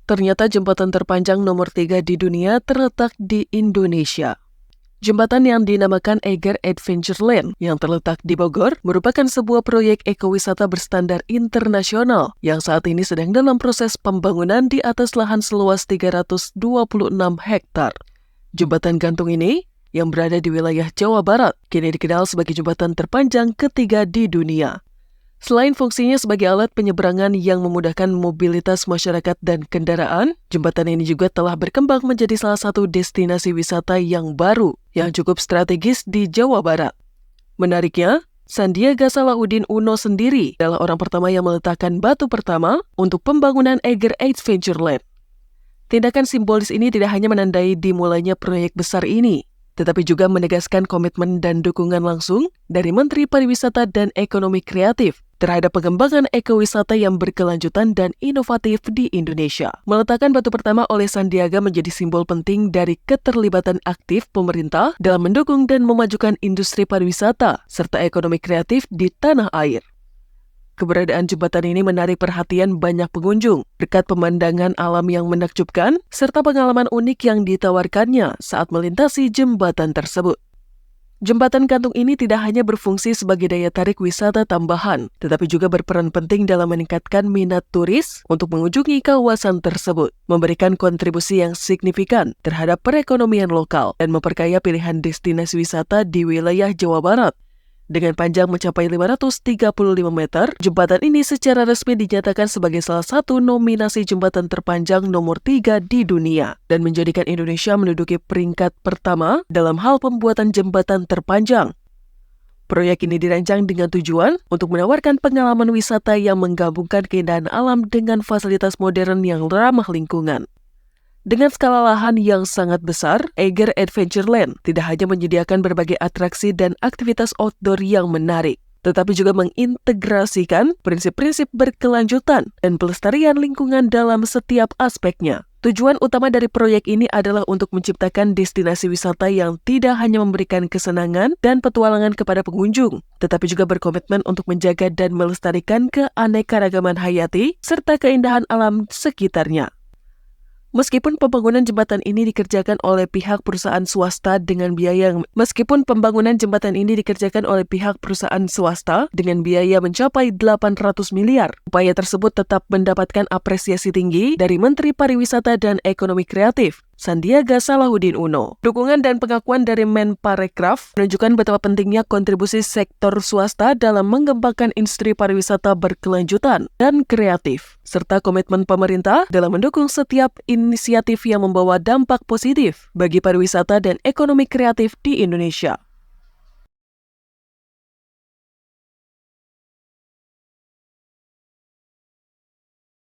Ternyata jembatan terpanjang nomor 3 di dunia terletak di Indonesia. Jembatan yang dinamakan Eiger Adventureland yang terletak di Bogor merupakan sebuah proyek ekowisata berstandar internasional yang saat ini sedang dalam proses pembangunan di atas lahan seluas 326 hektar. Jembatan gantung ini yang berada di wilayah Jawa Barat kini dikenal sebagai jembatan terpanjang ketiga di dunia. Selain fungsinya sebagai alat penyeberangan yang memudahkan mobilitas masyarakat dan kendaraan, jembatan ini juga telah berkembang menjadi salah satu destinasi wisata yang baru yang cukup strategis di Jawa Barat. Menariknya, Sandiaga Salahuddin Uno sendiri adalah orang pertama yang meletakkan batu pertama untuk pembangunan Eiger Adventureland. Tindakan simbolis ini tidak hanya menandai dimulainya proyek besar ini, tetapi juga menegaskan komitmen dan dukungan langsung dari Menteri Pariwisata dan Ekonomi Kreatif terhadap pengembangan ekowisata yang berkelanjutan dan inovatif di Indonesia. Meletakkan batu pertama oleh Sandiaga menjadi simbol penting dari keterlibatan aktif pemerintah dalam mendukung dan memajukan industri pariwisata serta ekonomi kreatif di tanah air. Keberadaan jembatan ini menarik perhatian banyak pengunjung berkat pemandangan alam yang menakjubkan serta pengalaman unik yang ditawarkannya saat melintasi jembatan tersebut. Jembatan gantung ini tidak hanya berfungsi sebagai daya tarik wisata tambahan, tetapi juga berperan penting dalam meningkatkan minat turis untuk mengunjungi kawasan tersebut, memberikan kontribusi yang signifikan terhadap perekonomian lokal dan memperkaya pilihan destinasi wisata di wilayah Jawa Barat. Dengan panjang mencapai 535 meter, jembatan ini secara resmi dinyatakan sebagai salah satu nominasi jembatan terpanjang nomor 3 di dunia dan menjadikan Indonesia menduduki peringkat pertama dalam hal pembuatan jembatan terpanjang. Proyek ini dirancang dengan tujuan untuk menawarkan pengalaman wisata yang menggabungkan keindahan alam dengan fasilitas modern yang ramah lingkungan. Dengan skala lahan yang sangat besar, Eiger Adventureland tidak hanya menyediakan berbagai atraksi dan aktivitas outdoor yang menarik, tetapi juga mengintegrasikan prinsip-prinsip berkelanjutan dan pelestarian lingkungan dalam setiap aspeknya. Tujuan utama dari proyek ini adalah untuk menciptakan destinasi wisata yang tidak hanya memberikan kesenangan dan petualangan kepada pengunjung, tetapi juga berkomitmen untuk menjaga dan melestarikan keanekaragaman hayati serta keindahan alam sekitarnya. Meskipun pembangunan jembatan ini dikerjakan oleh pihak perusahaan swasta dengan biaya mencapai 800 miliar, upaya tersebut tetap mendapatkan apresiasi tinggi dari Menteri Pariwisata dan Ekonomi Kreatif, Sandiaga Salahuddin Uno. Dukungan dan pengakuan dari Menparekraf menunjukkan betapa pentingnya kontribusi sektor swasta dalam mengembangkan industri pariwisata berkelanjutan dan kreatif, serta komitmen pemerintah dalam mendukung setiap inisiatif yang membawa dampak positif bagi pariwisata dan ekonomi kreatif di Indonesia.